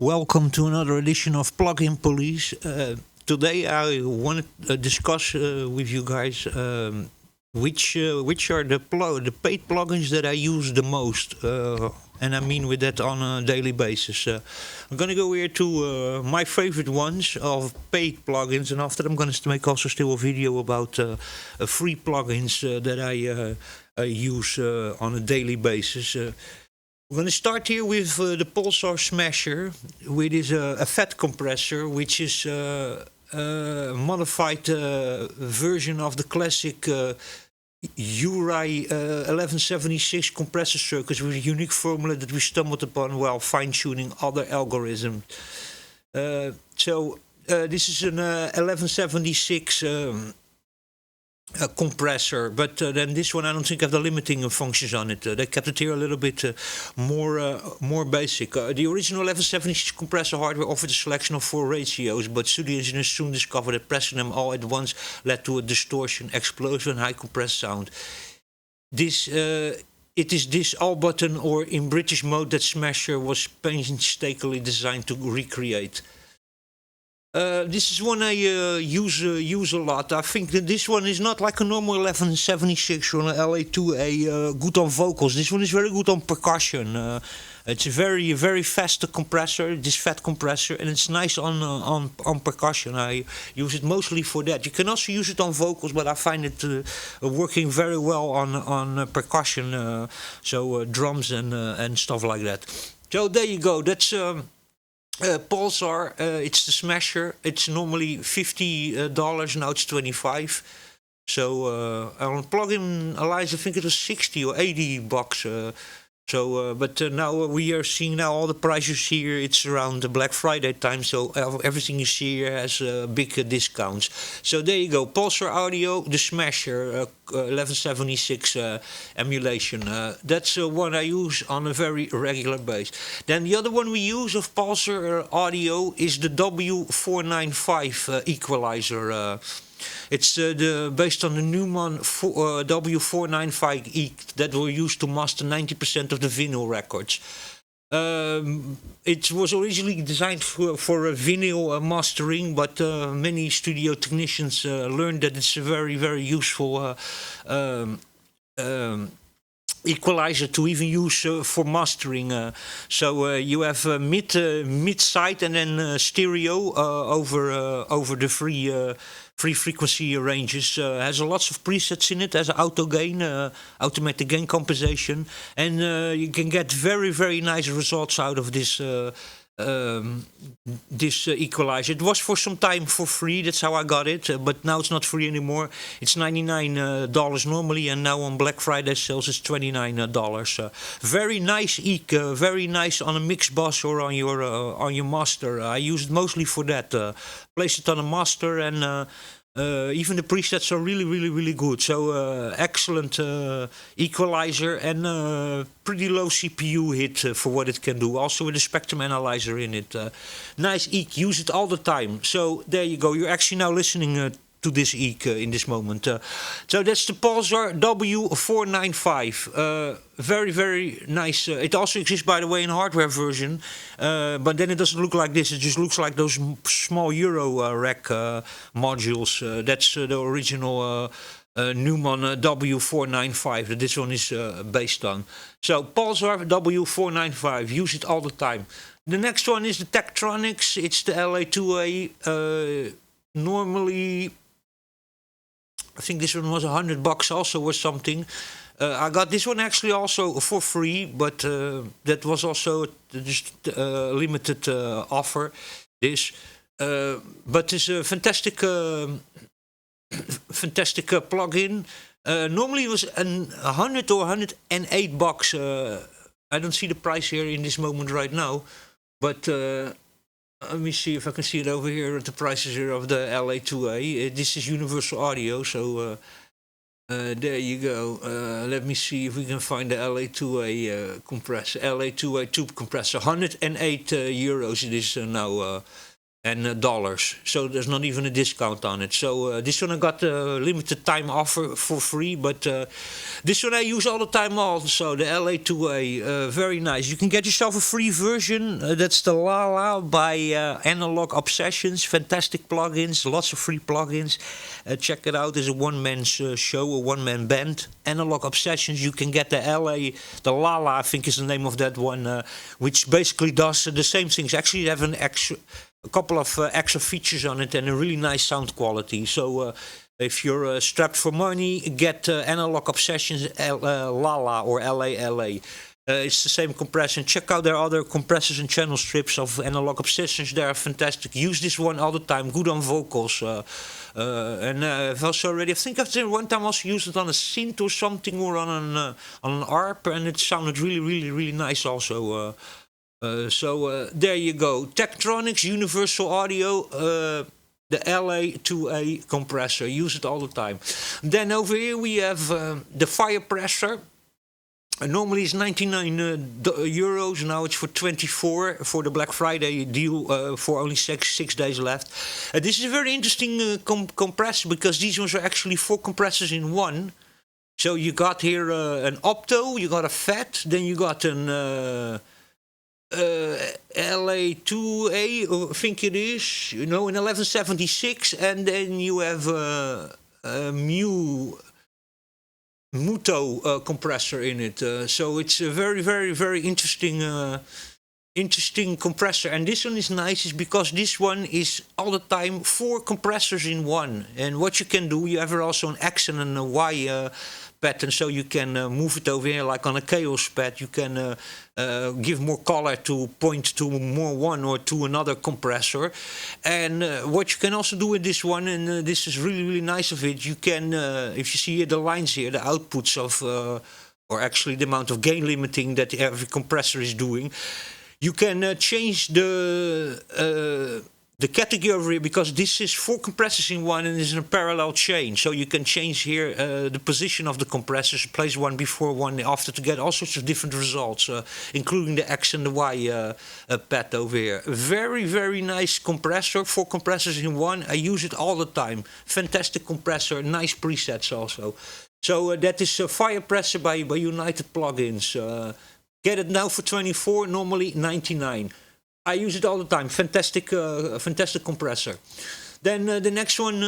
Welcome to another edition of Plugin Police. Today I want to discuss with you guys which are the paid plugins that I use the most, and I mean with that on a daily basis. I'm gonna go here to my favorite ones of paid plugins, and after I'm gonna make also still a video about free plugins that I use on a daily basis. We're going to start here with the Pulsar Smasher, which is a fat compressor, which is a modified version of the classic URI 1176 compressor circuits with a unique formula that we stumbled upon while fine-tuning other algorithms. This is an 1176 compressor, but then this one I don't think have the limiting functions on it. They kept it here a little bit more basic. The original 1176 compressor hardware offered a selection of 4 ratios, but studio engineers soon discovered that pressing them all at once led to a distortion, explosion, and high compressed sound. It is this all button, or in British mode, that Smasher was painstakingly designed to recreate. This is one I use a lot. I think that this one is not like a normal 1176 or an LA2A good on vocals. This one is very good on percussion. It's a very fast compressor, this fat compressor, and it's nice on percussion. I use it mostly for that. You can also use it on vocals, but I find it working very well on percussion, so drums and stuff like that. So there you go. That's Pulsar, it's the Smasher. It's normally $50, now it's $25. So on Plugin Alliance, I think it was 60 or 80 bucks. But now we are seeing now all the prices here. It's around the Black Friday time, so everything you see here has big discounts. So there you go, Pulsar Audio, the Smasher 1176 emulation. That's one I use on a very regular basis. Then the other one we use of Pulsar Audio is the W495 equalizer. It's based on the Neumann W495E that were used to master 90% of the vinyl records. It was originally designed for vinyl mastering, but many studio technicians learned that it's a very useful equalizer to even use for mastering. You have mid side and then stereo over the free frequency ranges. Has lots of presets in it. Has auto gain, automatic gain compensation, and you can get very nice results out of this equalizer. It was for some time for free, that's how I got it, but now it's not free anymore. It's $99 normally, and now on Black Friday sales it's $29. Very nice very nice on a mix bus or on your master. I use it mostly for that. Place it on a master, and even the presets are really good. So excellent equalizer, and pretty low CPU hit for what it can do. Also with a spectrum analyzer in it. Nice EQ, use it all the time. So there you go. You're actually now listening to this EQ in this moment. So that's the Pulsar W495. Very nice. It also exists, by the way, in hardware version, but then it doesn't look like this. It just looks like those small Euro rack modules. That's the original Neumann W495 that this one is based on. So Pulsar W495, use it all the time. The next one is the Tektronix. It's the LA2A. Normally, I think this one was $100 also or something. I got this one actually also for free, but that was also just limited offer. But it's a fantastic plugin. Normally it was $100 or $108. I don't see the price here in this moment right now, but let me see if I can see it over here at the prices here of the LA2A. This is Universal Audio, so there you go. Let me see if we can find the LA2A compressor. LA2A tube compressor, 108 euros it is now. and dollars. So there's not even a discount on it. So this one I got a limited time offer for free, but this one I use all the time also, the LA2A, very nice. You can get yourself a free version, that's the Lala by Analog Obsessions, fantastic plugins, lots of free plugins. Check it out, it's a one-man show, a one-man band. Analog Obsessions, you can get the Lala, I think is the name of that one, which basically does the same things. Actually, they have a couple of extra features on it and a really nice sound quality. So if you're strapped for money, get Analog Obsessions Lala or LA. It's the same compressor. Check out their other compressors and channel strips of Analog Obsessions. They are fantastic. Use this one all the time. Good on vocals. And I've also already, I think I've one time also used it on a synth or something, or on an ARP, and it sounded really nice also. So there you go. Tektronix Universal Audio, the LA2A compressor. Use it all the time. Then over here we have the Firepressor. Normally it's 99 euros. Now it's for 24 for the Black Friday deal, for only six days left. This is a very interesting compressor, because these ones are actually 4 compressors in one. So you got here an opto, you got a FET, then you got an LA2A, I think it is, you know, in 1176, and then you have a Muto compressor in it. So it's a very interesting compressor. And this one is nice, is because this one is all the time 4 compressors in one. And what you can do, you have also an X and a Y pattern, so you can move it over here like on a chaos pad. You can give more color to point to more one or to another compressor. And what you can also do with this one, and this is really nice of it, you can, if you see here the lines here, the outputs of, or actually the amount of gain limiting that every compressor is doing, you can change the category over here, because this is 4 compressors in one and is in a parallel chain. So you can change here the position of the compressors, place one before, one after, to get all sorts of different results, including the X and the Y pad over here. Very nice compressor, 4 compressors in one. I use it all the time. Fantastic compressor, nice presets also. So that is Firepressor by United Plugins. Get it now for 24, normally 99. I use it all the time. Fantastic compressor. Then the next one,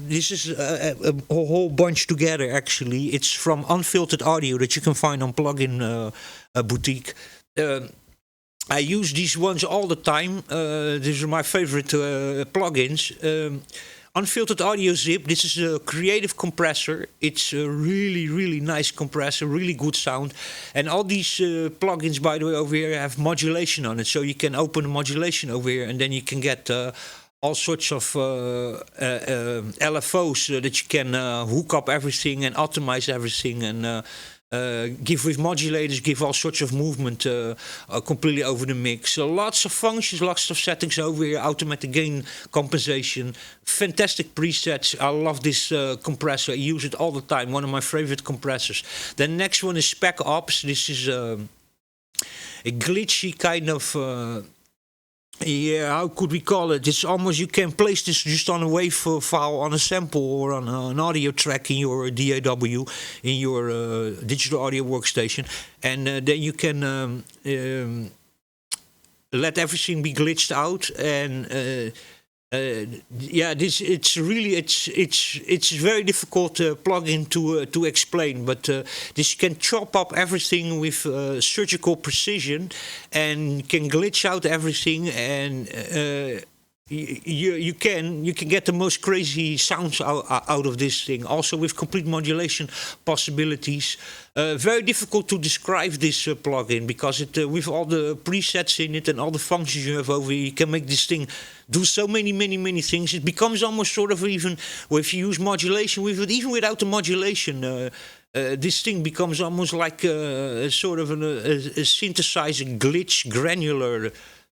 this is a whole bunch together actually. It's from Unfiltered Audio that you can find on Plugin Boutique. I use these ones all the time. These are my favorite plugins. Unfiltered Audio Zip, this is a creative compressor. It's a really nice compressor, really good sound. And all these plugins, by the way, over here have modulation on it. So you can open the modulation over here, and then you can get all sorts of LFOs that you can hook up everything and optimize everything, and give with modulators, give all sorts of movement completely over the mix. So lots of functions, lots of settings over here, automatic gain compensation, fantastic presets. I love this compressor. I use it all the time, one of my favorite compressors. The next one is Spec Ops. This is a glitchy kind of yeah, how could we call it? It's almost, you can place this just on a wave file, on a sample, or on an audio track in your DAW, in your digital audio workstation, and then you can let everything be glitched out. And yeah, it's very difficult plugin to explain, but this can chop up everything with surgical precision, and can glitch out everything, and you can get the most crazy sounds out of this thing, also with complete modulation possibilities. Very difficult to describe this plugin, because it with all the presets in it and all the functions you have over here, you can make this thing do so many things. It becomes almost sort of, even if you use modulation with it, even without the modulation, this thing becomes almost like sort of a synthesizer glitch, granular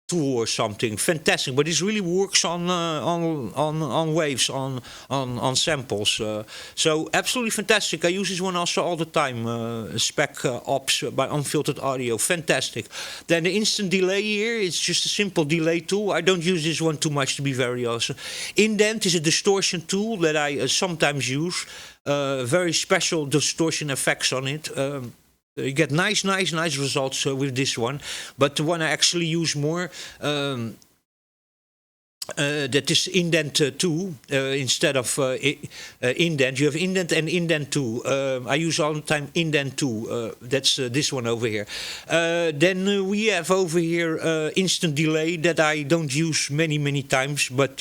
tool or something. Fantastic, but this really works on waves, on samples. So absolutely fantastic. I use this one also all the time. Spec Ops by Unfiltered Audio. Fantastic. Then the instant delay here, it's just a simple delay tool. I don't use this one too much, to be very honest. Indent is a distortion tool that I sometimes use. Very special distortion effects on it. You get nice results with this one. But the one I actually use more, that is Indent 2 instead of Indent. You have Indent and Indent 2. I use all the time Indent 2. That's this one over here. Then we have over here instant delay that I don't use many times, but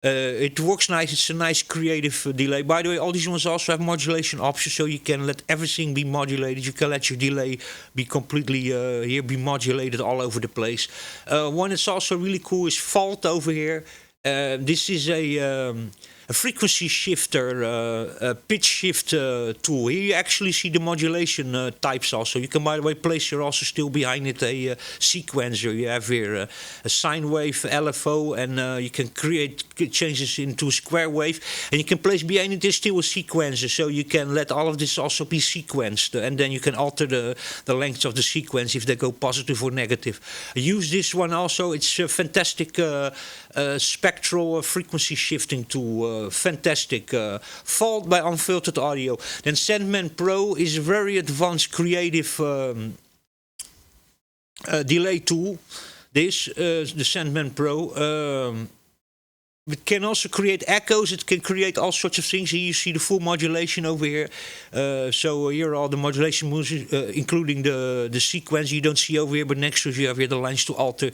it works nice. It's a nice creative delay. By the way, all these ones also have modulation options, so you can let everything be modulated. You can let your delay be completely here, be modulated all over the place. One that's also really cool is Fault over here. This is a frequency shifter, a pitch shift tool. Here you actually see the modulation types also. You can, by the way, place here also still behind it a sequencer. You have here a sine wave, LFO, and you can create changes into a square wave. And you can place behind it is still a sequencer, so you can let all of this also be sequenced. And then you can alter the length of the sequence if they go positive or negative. I use this one also. It's a fantastic spectral frequency shifting tool. Fantastic. Fault by Unfiltered Audio. Then Sandman Pro is a very advanced creative delay tool. This, the Sandman Pro. It can also create echoes. It can create all sorts of things. Here you see the full modulation over here. So here are all the modulation moves, including the sequence you don't see over here, but next to it you have here the lines to alter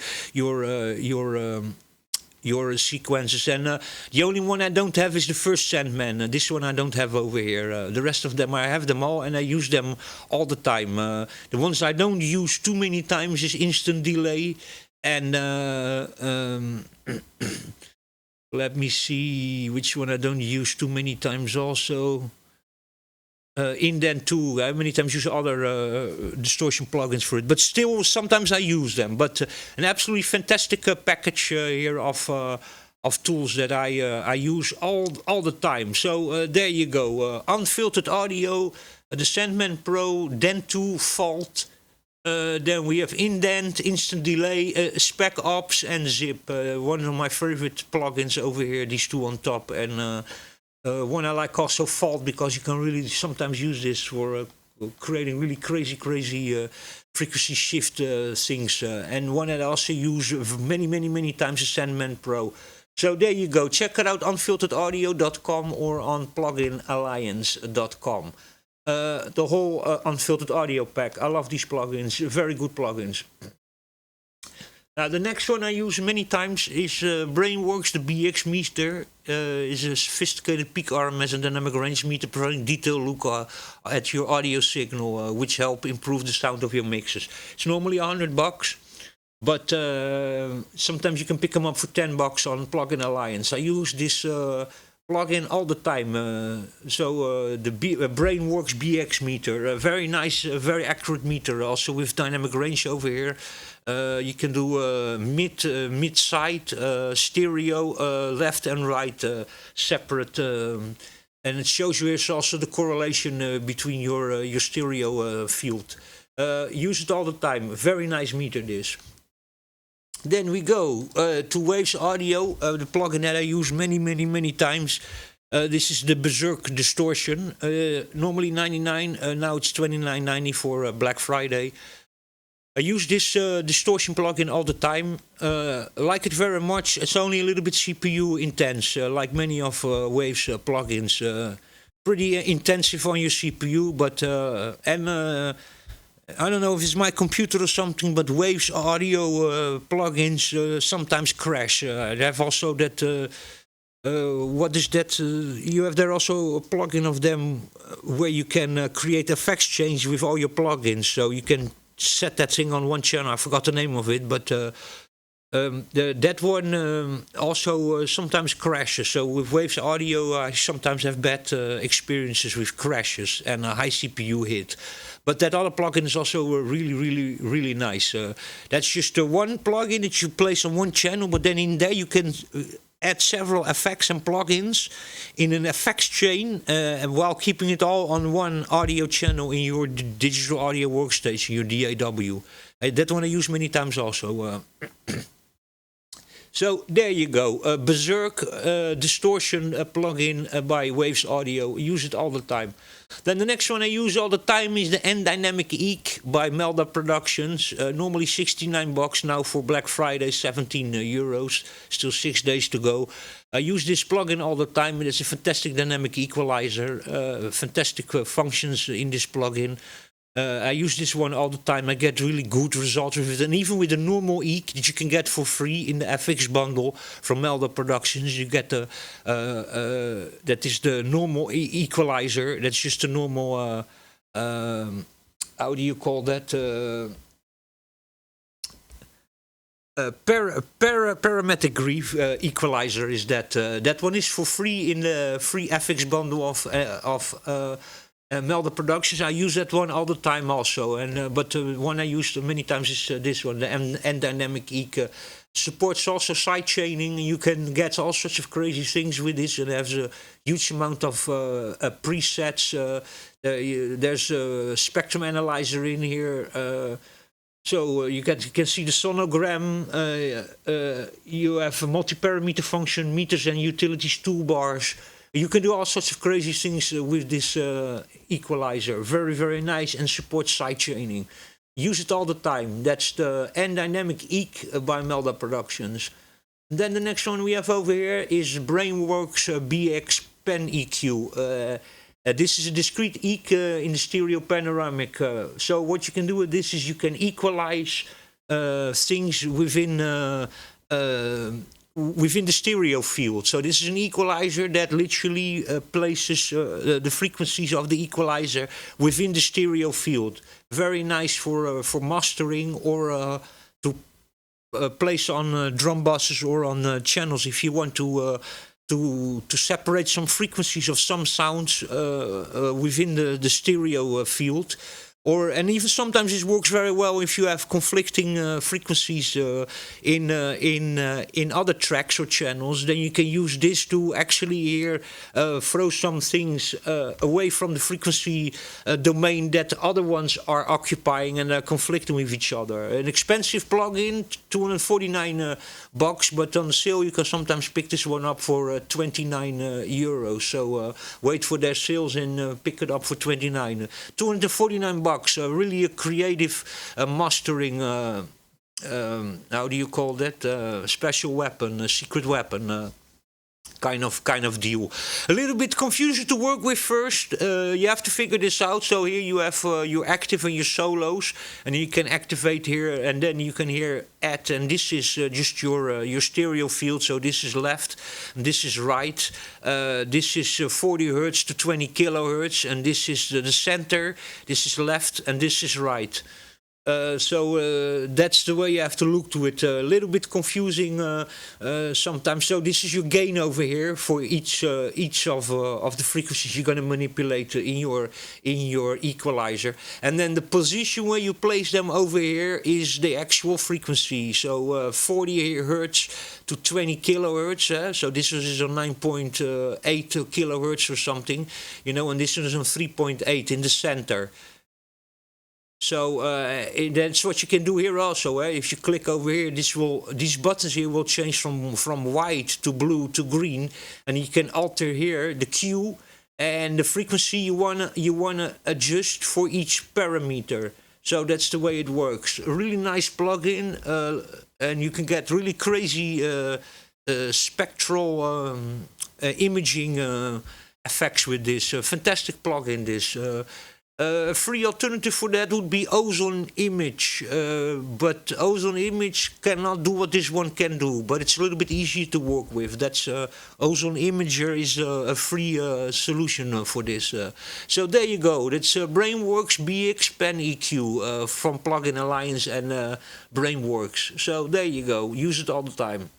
your sequences. And the only one I don't have is the first Sandman. This one I don't have over here. The rest of them I have them all, and I use them all the time. The ones I don't use too many times is instant delay and let me see which one I don't use too many times also. Indent 2, I many times use other distortion plugins for it, but still sometimes I use them. But an absolutely fantastic package here of tools that I use all the time. So there you go, Unfiltered Audio, the Sandman Pro, Dent 2, Fault. Then we have Indent, Instant Delay, Spec Ops, and Zip. One of my favorite plugins over here, these two on top. And one I like also Fault, because you can really sometimes use this for creating really crazy frequency shift things. And one that I also use many times is Sandman Pro. So there you go. Check it out, unfilteredaudio.com or on pluginalliance.com. The whole Unfiltered Audio pack. I love these plugins. Very good plugins. Now the next one I use many times is Brainworks. The BX meter is a sophisticated peak RMS and dynamic range meter, providing detailed look at your audio signal, which help improve the sound of your mixes. It's normally $100, but sometimes you can pick them up for $10 on Plugin Alliance. I use this plugin all the time. The Brainworks BX meter, a very nice, very accurate meter, also with dynamic range over here. You can do mid-side, stereo, left and right, separate, and it shows you here's also the correlation between your stereo field. Use it all the time. Very nice meter this. Then we go to Waves Audio, the plugin that I use many times. This is the Berserk Distortion. Normally $99, now it's $29.90 for Black Friday. I use this distortion plugin all the time. Like it very much. It's only a little bit CPU intense, like many of Waves plugins. Pretty intensive on your CPU, but I don't know if it's my computer or something, but Waves Audio plugins sometimes crash. They have also that. What is that? You have there also a plugin of them where you can create effects change with all your plugins, so you can set that thing on one channel. I forgot the name of it, but That one also sometimes crashes. So with Waves Audio, I sometimes have bad experiences with crashes and a high CPU hit. But that other plugin is also really nice. That's just one plugin that you place on one channel, but then in there you can add several effects and plugins in an effects chain, and while keeping it all on one audio channel in your digital audio workstation, your DAW. That one I use many times also. So there you go, Berserk distortion plugin by Waves Audio. Use it all the time. Then the next one I use all the time is the N Dynamic Eek by Melda Productions. Normally 69 bucks, now for Black Friday 17 euros. Still 6 days to go. I use this plugin all the time. It's a fantastic dynamic equalizer. Fantastic functions in this plugin. I use this one all the time. I get really good results with it, and even with the normal Eek that you can get for free in the FX bundle from Melda Productions, you get the that is the normal equalizer. That's just a normal how do you call that? Parametric equalizer is that. That one is for free in the free FX bundle of Melda Productions. I use that one all the time also, and but the one I use many times is this one, the N Dynamic Eek. Supports also side chaining. You can get all sorts of crazy things with this. It has a huge amount of presets. There's a spectrum analyzer in here. So you can see the sonogram. You have a multi-parameter function, meters and utilities toolbars. You can do all sorts of crazy things with this equalizer. Very nice, and supports side chaining. Use it all the time. That's the N Dynamic Eek by Melda Productions. Then the next one we have over here is Brainworks BX Pen EQ. This is a discrete Eek in the stereo panoramic. So what you can do with this is you can equalize things within the stereo field. So this is an equalizer that literally places the frequencies of the equalizer within the stereo field. Very nice for mastering, or to place on drum buses or on channels if you want to separate some frequencies of some sounds within the stereo field. And even sometimes it works very well if you have conflicting frequencies in other tracks or channels. Then you can use this to actually here throw some things away from the frequency domain that other ones are occupying and are conflicting with each other. An expensive plugin, 249 bucks, but on sale you can sometimes pick this one up for 29 euros. So wait for their sales and pick it up for 29. 249 bucks. Really a creative mastering, how do you call that? Special weapon, a secret weapon. Kind of deal. A little bit confusing to work with first. You have to figure this out. So here you have your active and your solos, and you can activate here, and then you can here add. And this is just your stereo field. So this is left, and this is right. This is 40 hertz to 20 kilohertz, and this is the center. This is left, and this is right. So that's the way you have to look to it. A little bit confusing sometimes. So this is your gain over here for each of the frequencies you're going to manipulate in your equalizer, and then the position where you place them over here is the actual frequency. So 40 hertz to 20 kilohertz. So this is on 9.8 kilohertz or something, and this is on 3.8 in the center. So that's what you can do here also. If you click over here, these buttons here will change from white to blue to green, and you can alter here the Q and the frequency you wanna adjust for each parameter. So that's the way it works. A really nice plugin, and you can get really crazy spectral imaging effects with this. Fantastic plugin. This. A free alternative for that would be Ozone Image, but Ozone Image cannot do what this one can do, but it's a little bit easier to work with. That's Ozone Imager is a free solution for this. So there you go. That's Brainworks BX Pen EQ from Plugin Alliance and Brainworks. So there you go. Use it all the time.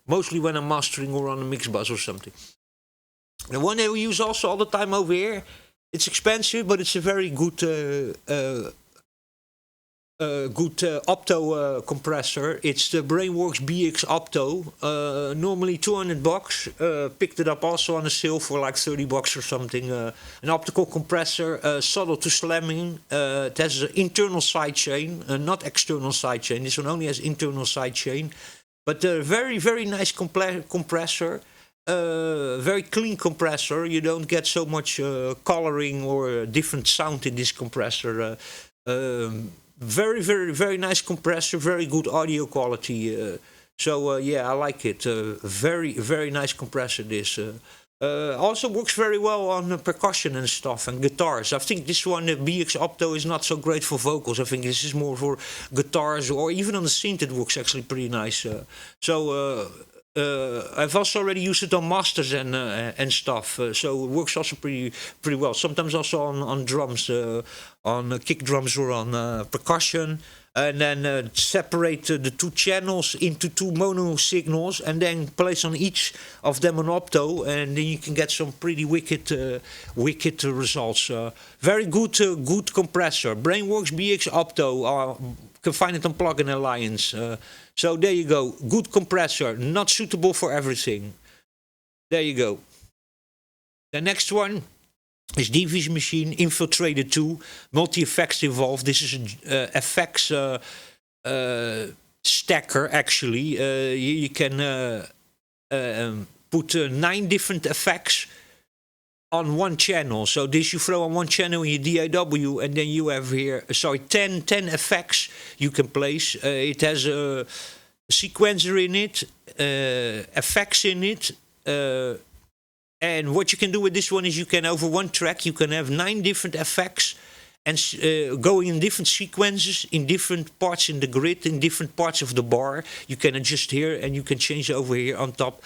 Mostly when I'm mastering or on a mix bus or something. The one that we use also all the time over here. It's expensive, but it's a very good opto compressor. It's the Brainworks BX Opto. Normally $200. Picked it up also on a sale for like $30 or something. An optical compressor, subtle to slamming. It has an internal sidechain, not external sidechain. This one only has internal sidechain. But a very, very nice compressor. Very clean compressor. You don't get so much coloring or different sound in this compressor. Very, very, very nice compressor. Very good audio quality. So yeah, I like it. Very, very nice compressor. This also works very well on percussion and stuff and guitars. I think this one, the BX Opto, is not so great for vocals. I think this is more for guitars, or even on the synth. It works actually pretty nice. I've also already used it on masters and stuff, so it works also pretty well. Sometimes also on drums, on kick drums or on percussion, and then separate the two channels into two mono signals, and then place on each of them an opto, and then you can get some pretty wicked results. Very good compressor. Brainworks BX Opto. You can find it on Plugin Alliance. So there you go. Good compressor. Not suitable for everything. There you go. The next one is DV's Machine Infiltrator 2. Multi-effects involved. This is an effects stacker, actually. You can put 9 different effects on one channel. So this you throw on one channel in your DAW, and then you have here, 10 effects you can place. It has a sequencer in it, effects in it, and what you can do with this one is you can, over one track, you can have 9 different effects and going in different sequences, in different parts in the grid, in different parts of the bar. You can adjust here and you can change over here on top.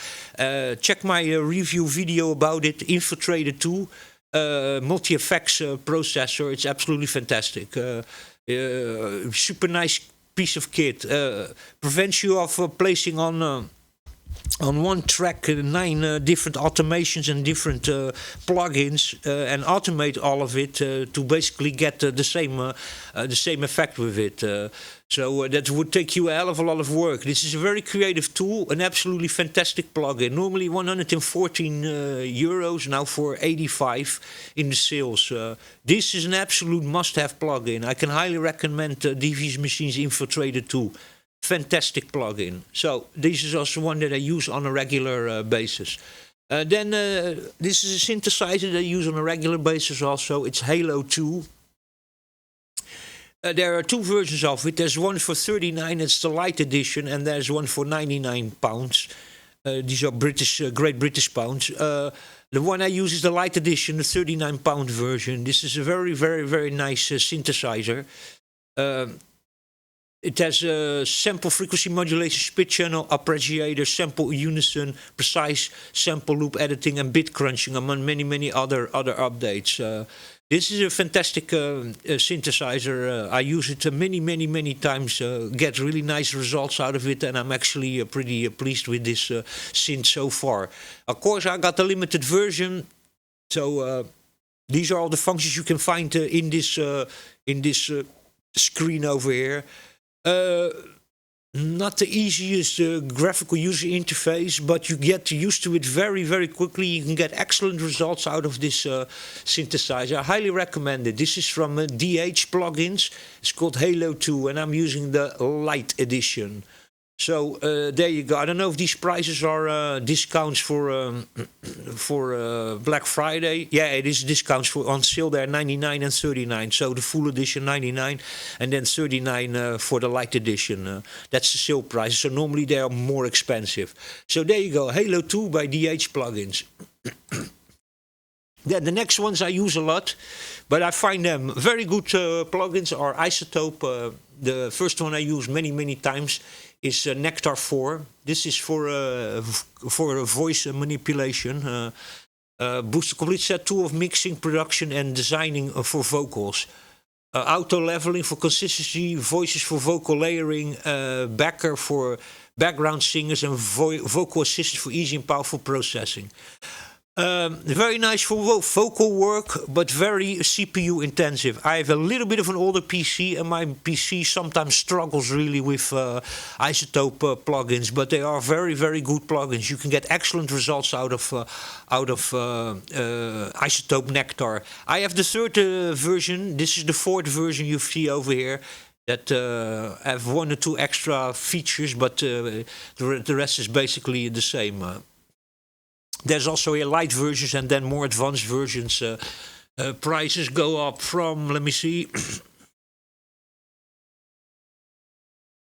Check my review video about it, Infiltrator 2, multi-effects processor. It's absolutely fantastic. Super nice piece of kit. Prevents you of placing on one track 9 different automations and different plugins, and automate all of it to basically get the same effect with it. So that would take you a hell of a lot of work. This is a very creative tool, an absolutely fantastic plugin. Normally 114 euros, now for 85 in the sales. This is an absolute must-have plugin. I can highly recommend DV's Machine's Infiltrator 2. Fantastic plugin. So this is also one that I use on a regular basis. Then this is a synthesizer that I use on a regular basis also. It's Halo 2. There are 2 versions of it. There's one for 39, it's the light edition, and there's one for 99 pounds. These are Great British pounds. The one I use is the light edition, the 39-pound version. This is a very, very, very nice synthesizer. It has a sample frequency modulation, split channel, arpeggiator, sample unison, precise sample loop editing, and bit crunching, among many, many other updates. This is a fantastic synthesizer. I use it many, many, many times. Get really nice results out of it, and I'm actually pretty pleased with this synth so far. Of course, I got the limited version, so these are all the functions you can find in this screen over here. Not the easiest graphical user interface, but you get used to it very, very quickly. You can get excellent results out of this synthesizer. I highly recommend it. This is from DH Plugins. It's called Halo 2, and I'm using the Light Edition. So there you go. I don't know if these prices are discounts for Black Friday. Yeah, it is discounts for on sale there, 99 and 39. So the full edition 99, and then 39 for the light edition. That's the sale price. So normally they are more expensive. So there you go, Halo 2 by DH Plugins. Then the next ones I use a lot, but I find them very good plugins are Isotope. The first one I use many times is Nectar 4. This is for voice manipulation. Boosts a complete set tool of mixing, production, and designing for vocals. Auto leveling for consistency, voices for vocal layering, backer for background singers, and vocal assistance for easy and powerful processing. Very nice for vocal work, but very CPU intensive. I have a little bit of an older PC, and my PC sometimes struggles really with Isotope plugins, but they are very good plugins. You can get excellent results out of Isotope Nectar. I have the third version. This is the fourth version you see over here. That have 1 or 2 extra features, but the rest is basically the same. There's also a light versions and then more advanced versions. Prices go up from, let me see.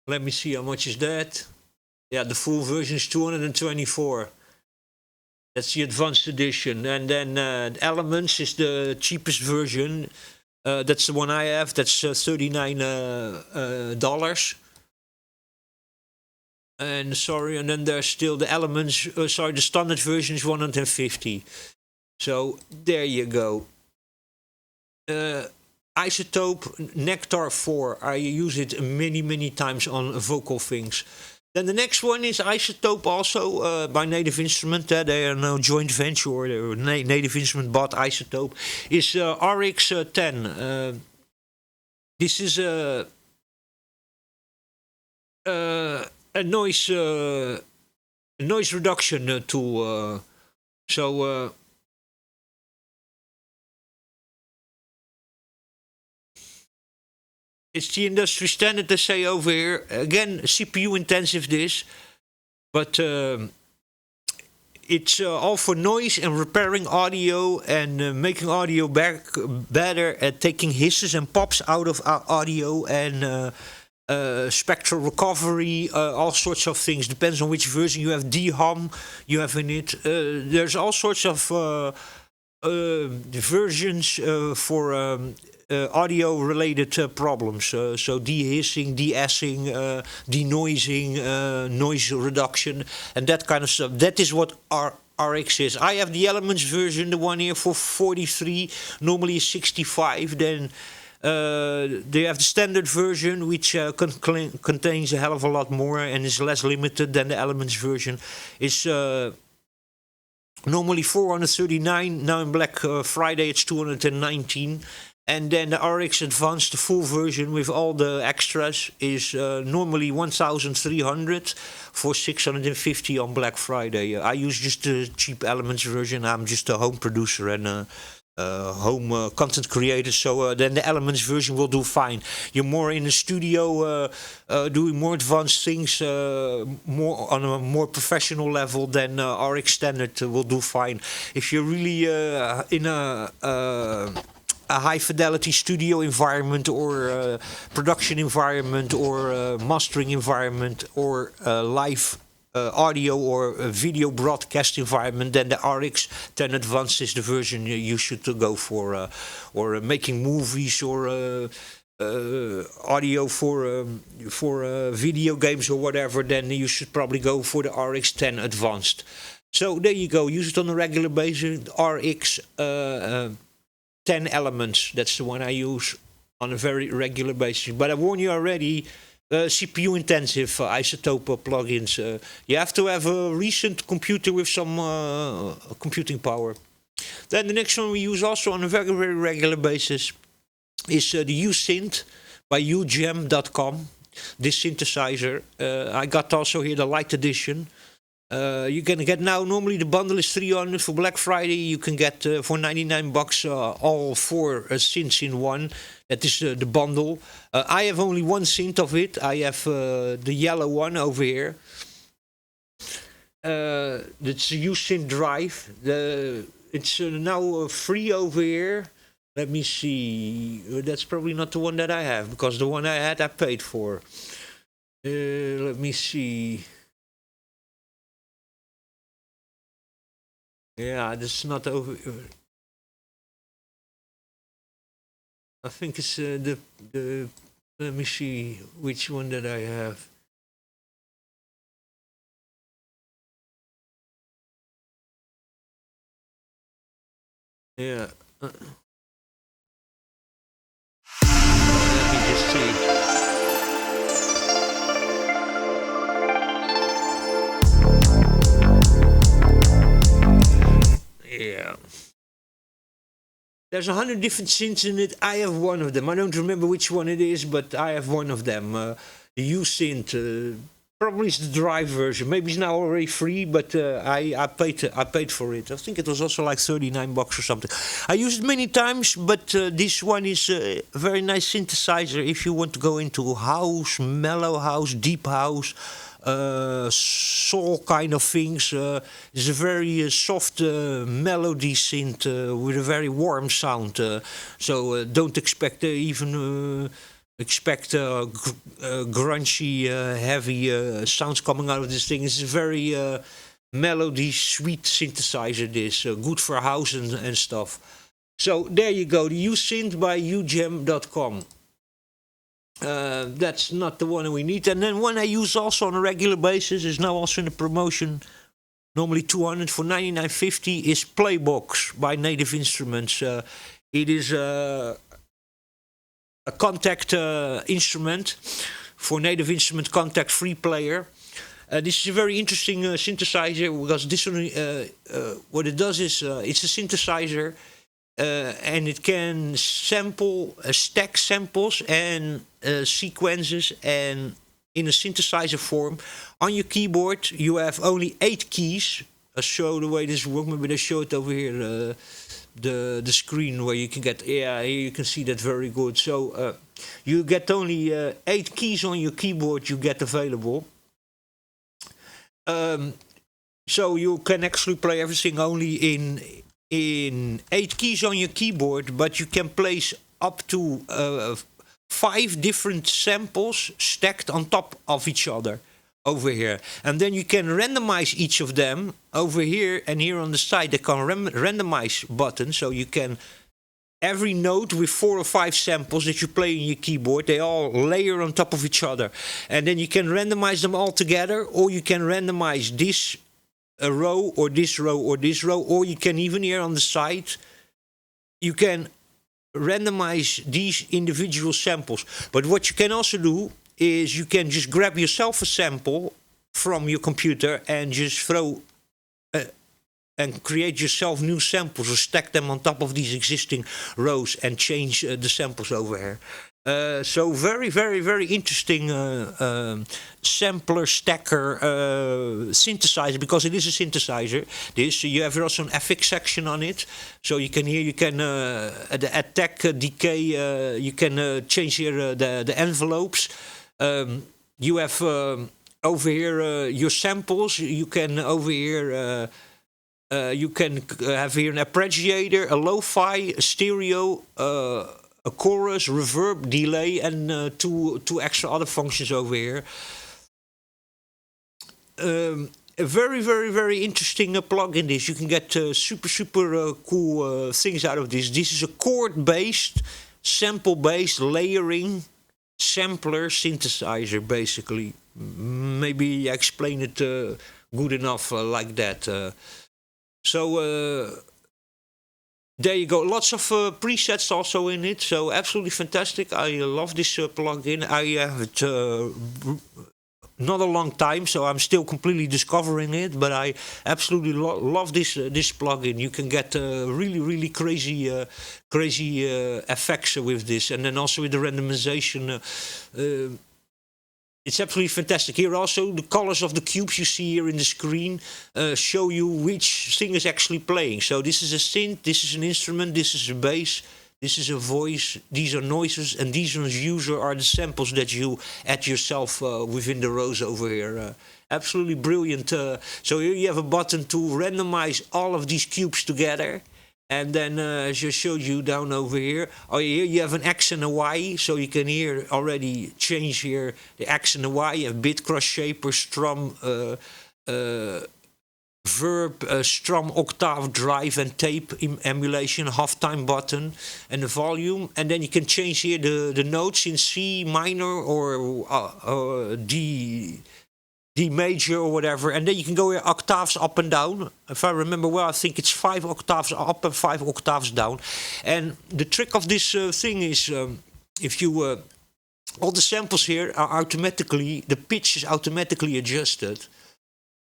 Let me see, how much is that? Yeah, the full version is 224. That's the advanced edition. And then Elements is the cheapest version. That's the one I have. That's $39. And sorry, and then there's still the Elements. Sorry, the standard version is 150. So there you go. Isotope Nectar 4. I use it many times on vocal things. Then the next one is Isotope, also by Native Instrument. They are no joint venture. Or Native Instrument bought Isotope. Is RX10. This is a noise reduction tool. It's the industry standard, they say over here. Again, CPU intensive this, but it's all for noise and repairing audio and making audio back better at taking hisses and pops out of audio and spectral recovery, all sorts of things. Depends on which version you have. DAW you have in it. There's all sorts of versions for audio-related problems. So de-hissing, de-essing, denoising, noise reduction, and that kind of stuff. That is what RX is. I have the Elements version, the one here for 43, normally is 65. Then they have the standard version, which contains a hell of a lot more and is less limited than the Elements version. It's normally 439. Now in Black Friday it's 219. And then the RX Advanced, the full version with all the extras, is normally 1,300 for 650 on Black Friday. I use just the cheap Elements version. I'm just a home producer and home content creator, so then the Elements version will do fine. You're more in the studio doing more advanced things, more on a more professional level, then RX Standard will do fine. If you're really in a high fidelity studio environment or production environment or mastering environment or live audio or video broadcast environment, then the RX 10 Advanced is the version you should go for, or making movies or audio for video games or whatever, then you should probably go for the RX 10 Advanced. So there you go, use it on a regular basis. RX 10 Elements, that's the one I use on a very regular basis. But I warn you already, CPU intensive Isotope plugins. You have to have a recent computer with some computing power. Then the next one we use also on a very regular basis is the USynth by ugem.com. This synthesizer. I got also here the light edition. You can get now, normally the bundle is 300. For Black Friday you can get for 99 bucks all 4 synths in one. That is the bundle. I have only one synth of it. I have the yellow one over here. It's a USynth Drive. It's now free over here. Let me see. That's probably not the one that I have, because the one I had I paid for. Let me see. Yeah, this is not over. I think it's the. Let me see which one that I have. Yeah. Let me just see. Yeah. There's 100 different synths in it. I have one of them. I don't remember which one it is, but I have one of them. The U synth. Probably it's the dry version. Maybe it's now already free, but I paid for it. I think it was also like 39 bucks or something. I used it many times, but this one is a very nice synthesizer if you want to go into house, mellow house, deep house, soul kind of things. It's a very soft melody synth with a very warm sound. So don't expect even expect grungy, heavy sounds coming out of this thing. It's a very melody, sweet synthesizer. This good for house and stuff. So there you go. The USynth by ugem.com. That's not the one we need. And then one I use also on a regular basis is now also in the promotion. Normally 200 for 99.50 is Playbox by Native Instruments. It is a contact instrument for Native Instrument contact free player. This is a very interesting synthesizer because this one, what it does is it's a synthesizer and it can sample, stack samples and sequences and in a synthesizer form. On your keyboard you have only 8 keys. I'll show the way this works. Maybe I show it over here. The screen where you can get, yeah, here you can see that very good. So you get only 8 keys on your keyboard you get available. So you can actually play everything only in 8 keys on your keyboard, but you can place up to 5 different samples stacked on top of each other over here, and then you can randomize each of them over here, and here on the side they can randomize button, so you can every note with 4 or 5 samples that you play in your keyboard, they all layer on top of each other, and then you can randomize them all together, or you can randomize this row or this row or this row, or you can even here on the side you can randomize these individual samples. But what you can also do is you can just grab yourself a sample from your computer and just throw and create yourself new samples or stack them on top of these existing rows and change the samples over here. So very, very, very interesting sampler stacker synthesizer, because it is a synthesizer. This you have also an FX section on it, so you can here the attack decay. You can change here the envelopes. You have over here your samples. You can over here. You can have here an appreciator, a lo-fi, a stereo, a chorus, reverb, delay, and two extra other functions over here. A very, very, very interesting plugin. This you can get super cool things out of this. This is a chord-based, sample-based layering sampler synthesizer, basically. Maybe I explain it good enough like that. So there you go. Lots of presets also in it. So absolutely fantastic. I love this plugin. I have it not a long time, so I'm still completely discovering it. But I absolutely love this plugin. You can get really crazy effects with this, and then also with the randomization. It's absolutely fantastic. Here also the colors of the cubes you see here in the screen show you which thing is actually playing. So this is a synth, this is an instrument, this is a bass, this is a voice, these are noises, and these ones usually are the samples that you add yourself within the rows over here. Absolutely brilliant. So here you have a button to randomize all of these cubes together. And then, as I showed you down over here, here you have an X and a Y, so you can here already change here the X and the Y, a bit cross shaper, strum, reverb, strum, octave, drive, and tape emulation, halftime button, and the volume. And then you can change here the notes in C minor or D major or whatever. And then you can go here octaves up and down. If I remember well, I think it's 5 octaves up and 5 octaves down. And the trick of this thing is if you... all the samples here are automatically, the pitch is automatically adjusted.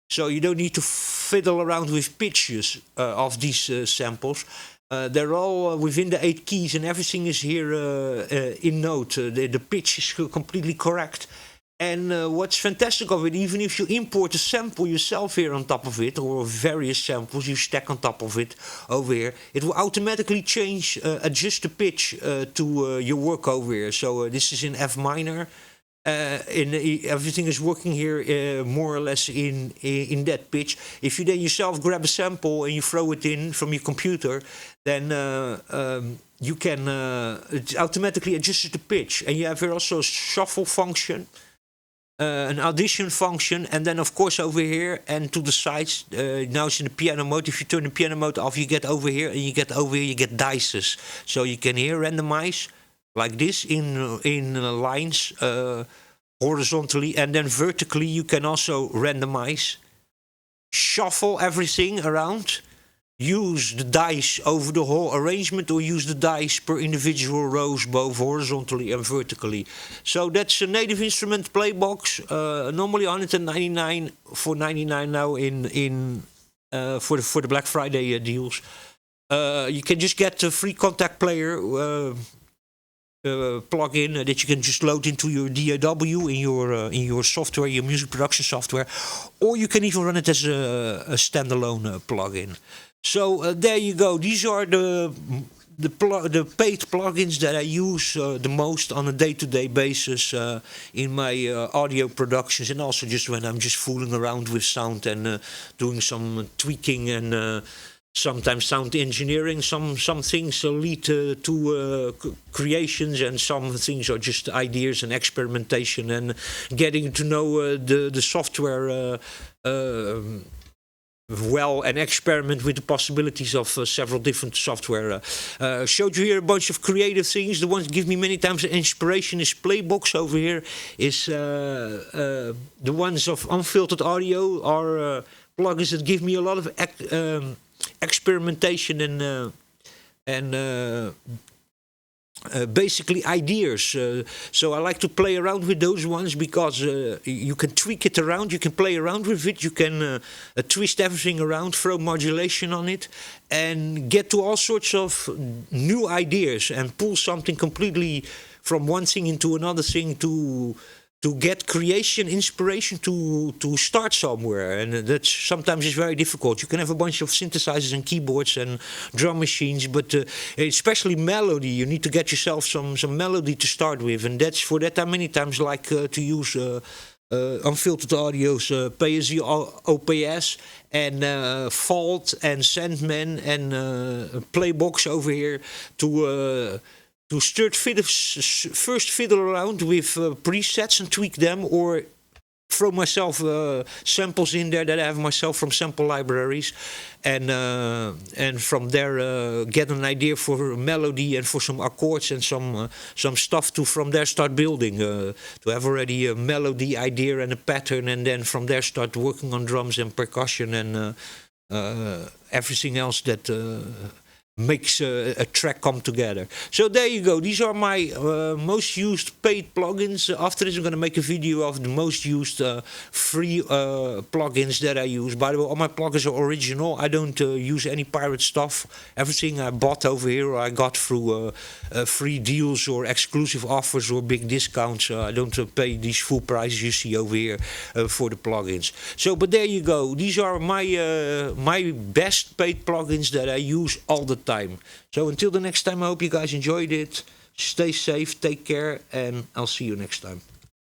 So you don't need to fiddle around with pitches of these samples. They're all within the 8 keys and everything is here in note. The pitch is completely correct. And what's fantastic of it, even if you import a sample yourself here on top of it, or various samples you stack on top of it over here, it will automatically change, adjust the pitch to your work over here. So this is in F minor. Everything is working here more or less in that pitch. If you then yourself grab a sample and you throw it in from your computer, then you can it automatically adjust the pitch. And you have here also a shuffle function. An audition function, and then of course over here and to the sides, now it's in the piano mode. If you turn the piano mode off, you get over here, and you get over here, you get dices. So you can here randomize like this in lines horizontally, and then vertically you can also randomize, shuffle everything around, use the dice over the whole arrangement, or use the dice per individual rows, both horizontally and vertically. So that's a Native Instrument Playbox, normally 199 for 99 now for the Black Friday deals. You can just get a free contact player plugin that you can just load into your DAW in your software, your music production software, or you can even run it as a standalone plugin. So there you go. These are the paid plugins that I use the most on a day-to-day basis in my audio productions, and also just when I'm just fooling around with sound and doing some tweaking and sometimes sound engineering. Some things lead to creations, and some things are just ideas and experimentation and getting to know the software well, and experiment with the possibilities of several different software. Showed you here a bunch of creative things. The ones that give me many times inspiration is Playbox over here. Is the ones of Unfiltered Audio are plugins that give me a lot of experimentation and basically ideas. So I like to play around with those ones because you can tweak it around, you can play around with it, you can twist everything around, throw modulation on it, and get to all sorts of new ideas and pull something completely from one thing into another thing to get creation, inspiration to start somewhere. And that sometimes is very difficult. You can have a bunch of synthesizers and keyboards and drum machines, but especially melody, you need to get yourself some melody to start with. And that's for that I many times like to use Unfiltered Audio's Pay-As-You OBS and Fault and Sandman and Playbox over here to first fiddle around with presets and tweak them, or throw myself samples in there that I have myself from sample libraries, and from there get an idea for a melody and for some accords and some stuff to from there start building, to have already a melody idea and a pattern, and then from there start working on drums and percussion and everything else that makes a track come together. So there you go. These are my most used paid plugins. After this I'm going to make a video of the most used free plugins that I use. By the way, all my plugins are original. I don't use any pirate stuff. Everything I bought over here or I got through free deals or exclusive offers or big discounts. I don't pay these full prices you see over here for the plugins. So, but there you go. These are my best paid plugins that I use all the time. So until the next time, I hope you guys enjoyed it. Stay safe, take care, and I'll see you next time.